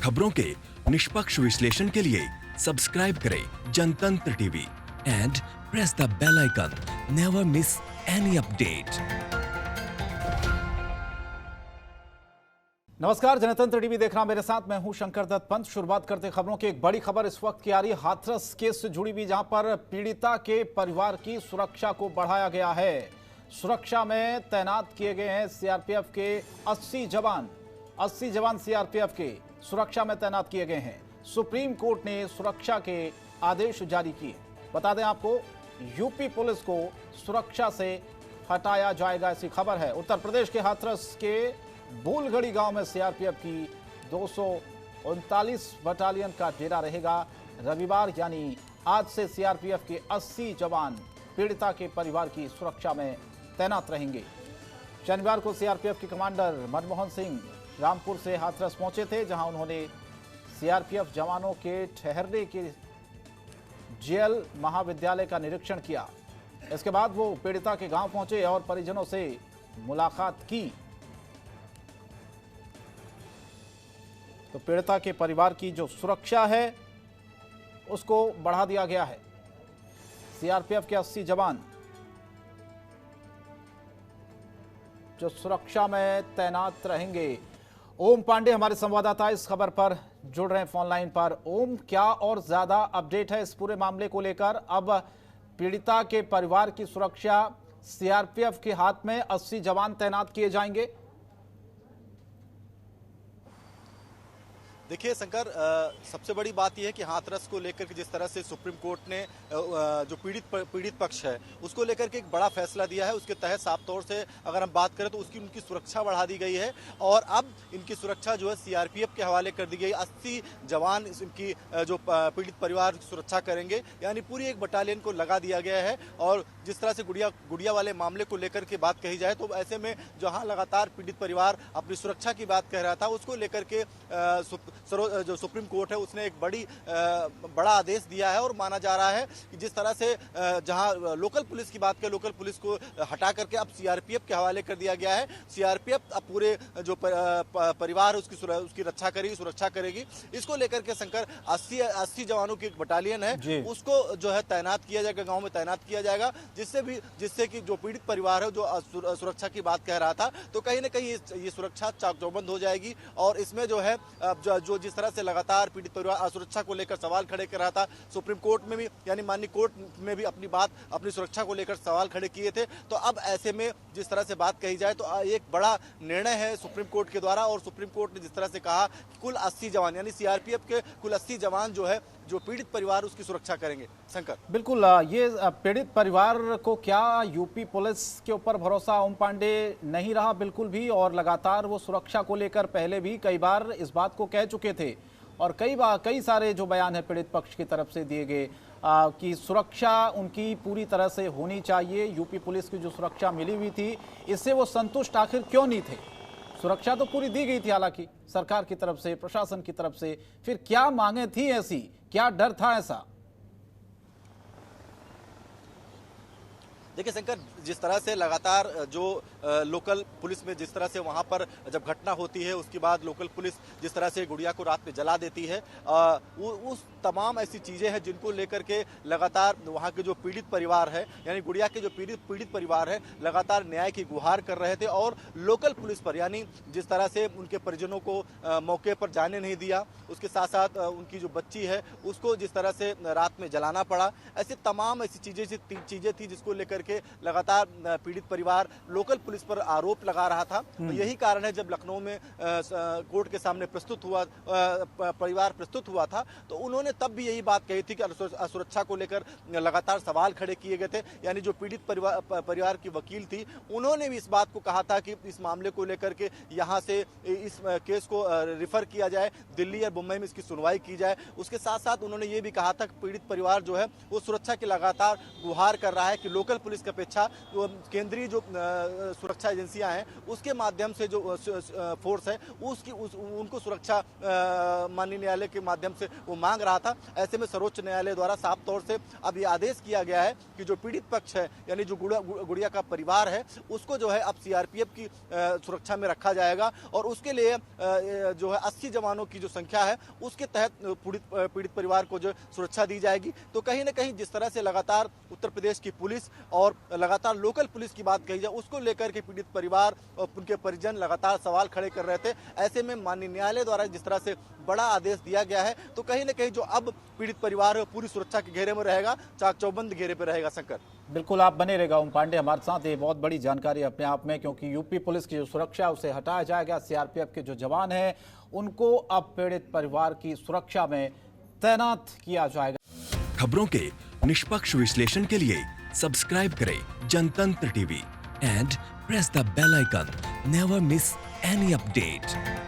खबरों के निष्पक्ष विश्लेषण के लिए सब्सक्राइब करें Janatantra TV and press the bell icon. Never miss any update. नमस्कार, जनतंत्र टीवी देख रहा मेरे साथ मैं हूं शंकर दत्त पंत। शुरुआत करते खबरों की। एक बड़ी खबर इस वक्त की आ रही है हाथरस केस से जुड़ी हुई, जहां पर पीड़िता के परिवार की सुरक्षा को बढ़ाया गया है। सुरक्षा में तैनात किए गए हैं सीआरपीएफ के 80 जवान सीआरपीएफ के सुरक्षा में तैनात किए गए हैं। सुप्रीम कोर्ट ने सुरक्षा के आदेश जारी किए। बता दें आपको, यूपी पुलिस को सुरक्षा से हटाया जाएगा, ऐसी खबर है। उत्तर प्रदेश के हाथरस के बूलगढ़ी गांव में सीआरपीएफ की 239 बटालियन का डेरा रहेगा। रविवार यानी आज से सीआरपीएफ के 80 जवान पीड़िता के परिवार की सुरक्षा में तैनात रहेंगे। शनिवार को सीआरपीएफ के कमांडर मनमोहन सिंह रामपुर से हाथरस पहुंचे थे, जहां उन्होंने सीआरपीएफ जवानों के ठहरने के जेएल महाविद्यालय का निरीक्षण किया। इसके बाद वो पीड़िता के गांव पहुंचे और परिजनों से मुलाकात की। तो पीड़िता के परिवार की जो सुरक्षा है उसको बढ़ा दिया गया है। सीआरपीएफ के 80 जवान जो सुरक्षा में तैनात रहेंगे। ओम पांडे हमारे संवाददाता इस खबर पर जुड़ रहे हैं फोन लाइन पर। ओम, क्या और ज्यादा अपडेट है इस पूरे मामले को लेकर? अब पीड़िता के परिवार की सुरक्षा सीआरपीएफ के हाथ में, 80 जवान तैनात किए जाएंगे। देखिए शंकर, सबसे बड़ी बात यह है कि हाथरस को लेकर के जिस तरह से सुप्रीम कोर्ट ने जो पीड़ित पक्ष है उसको लेकर के एक बड़ा फैसला दिया है, उसके तहत साफ तौर से अगर हम बात करें तो उनकी सुरक्षा बढ़ा दी गई है और अब इनकी सुरक्षा जो है सीआरपीएफ के हवाले कर दी गई। 80 जवान इनकी जो पीड़ित परिवार की सुरक्षा करेंगे, यानी पूरी एक बटालियन को लगा दिया गया है। और जिस तरह से गुड़िया वाले मामले को लेकर के बात कही जाए तो ऐसे में जहाँ लगातार पीड़ित परिवार अपनी सुरक्षा की बात कह रहा था, उसको लेकर के जो सुप्रीम कोर्ट है उसने एक बड़ा आदेश दिया है। और माना जा रहा है कि जिस तरह से जहां लोकल पुलिस की बात करें, लोकल पुलिस को हटा करके अब सीआरपीएफ के हवाले कर दिया गया है। सीआरपीएफ अब पूरे जो परिवार है उसकी रक्षा करेगी, सुरक्षा करेगी। इसको लेकर के शंकर 80 जवानों की एक बटालियन है, उसको जो है तैनात किया जाएगा, गाँव में तैनात किया जाएगा, जिससे कि जो पीड़ित परिवार है जो सुरक्षा की बात कह रहा था, तो कहीं ना कहीं ये सुरक्षा चाक चौबंद हो जाएगी। और इसमें जो है जो जिस तरह से लगातार पीड़ित परिवार असुरक्षा को लेकर सवाल खड़े कर रहा था, सुप्रीम कोर्ट में भी यानी माननीय कोर्ट में भी अपनी सुरक्षा को लेकर सवाल खड़े किए थे। तो अब ऐसे में जिस तरह से बात कही जाए तो एक बड़ा निर्णय है सुप्रीम कोर्ट के द्वारा। और सुप्रीम कोर्ट ने जिस तरह से कहा कि कुल 80 जवान यानी सीआरपीएफ के कुल 80 जवान जो है जो पीड़ित परिवार उसकी सुरक्षा करेंगे। शंकर, बिल्कुल, ये पीड़ित परिवार को क्या यूपी पुलिस के ऊपर भरोसा ओम पांडे नहीं रहा? बिल्कुल भी। और लगातार वो सुरक्षा को लेकर पहले भी कई बार इस बात को कह चुके थे और कई सारे जो बयान है पीड़ित पक्ष की तरफ से दिए गए कि सुरक्षा उनकी पूरी तरह से होनी चाहिए। यूपी पुलिस की जो सुरक्षा मिली हुई थी, इससे वो संतुष्ट आखिर क्यों नहीं थे? सुरक्षा तो पूरी दी गई थी हालांकि सरकार की तरफ से, प्रशासन की तरफ से। फिर क्या मांगे थी ऐसी, क्या डर था ऐसा? देखिए शंकर, जिस तरह से लगातार जो लोकल पुलिस में जिस तरह से वहां पर जब घटना होती है उसके बाद लोकल पुलिस जिस तरह से गुड़िया को रात में जला देती है, उस तमाम ऐसी चीजें हैं जिनको लेकर के लगातार वहां के जो पीड़ित परिवार है यानी गुड़िया के जो पीड़ित परिवार है लगातार न्याय की गुहार कर रहे थे। और लोकल पुलिस पर यानी जिस तरह से उनके परिजनों को मौके पर जाने नहीं दिया, उसके साथ साथ उनकी जो बच्ची है उसको जिस तरह से रात में जलाना पड़ा, ऐसे तमाम ऐसी चीजें थी जिसको लेकर के लगातार पीड़ित परिवार लोकल पुलिस पर आरोप लगा रहा था। तो यही कारण है जब लखनऊ में कोर्ट के सामने परिवार प्रस्तुत हुआ था तो उन्होंने तब भी यही बात कही थी कि असुरक्षा को लेकर लगातार सवाल खड़े किए गए थे। यानी जो पीड़ित परिवार की वकील थी उन्होंने भी इस बात को कहा था कि इस मामले को लेकर के यहाँ से इस केस को रिफर किया जाए, दिल्ली या मुंबई में इसकी सुनवाई की जाए। उसके साथ साथ उन्होंने ये भी कहा था कि पीड़ित परिवार जो है वो सुरक्षा की लगातार गुहार कर रहा है कि लोकल पुलिस पुलिस की अपेक्षा जो केंद्रीय जो सुरक्षा एजेंसियां हैं उसके माध्यम से जो फोर्स है उनको सुरक्षा माननीय न्यायालय के माध्यम से वो मांग रहा था। ऐसे में सर्वोच्च न्यायालय द्वारा साफ तौर से अब ये आदेश किया गया है कि जो पीड़ित पक्ष है यानी जो गुड़िया का परिवार है उसको जो है अब सीआरपीएफ की सुरक्षा में रखा जाएगा और उसके लिए जो है 80 जवानों की जो संख्या है उसके तहत पीड़ित परिवार को जो सुरक्षा दी जाएगी। तो कहीं ना कहीं जिस तरह से लगातार उत्तर प्रदेश की पुलिस और लगातार लोकल पुलिस की बात कही जाए उसको लेकर के पीड़ित परिवार और उनके परिजन लगातार सवाल खड़े कर रहे थे। ऐसे में माननीय न्यायालय द्वारा जिस तरह से बड़ा आदेश दिया गया है तो कहीं ना कहीं जो अब पीड़ित परिवार है पूरी सुरक्षा के घेरे में रहेगा, चाक चौबंद घेरे पे रहेगा। शंकर, बिल्कुल आप बने रहेगा ओम पांडे हमारे साथ। ये बहुत बड़ी जानकारी अपने आप में, क्योंकि यूपी पुलिस की जो सुरक्षा है उसे हटाया जाएगा। सीआरपीएफ के जो जवान हैं उनको अब पीड़ित परिवार की सुरक्षा में तैनात किया जाएगा। खबरों के निष्पक्ष विश्लेषण के लिए सब्सक्राइब करें Janatantra TV and press the bell icon. Never miss any update.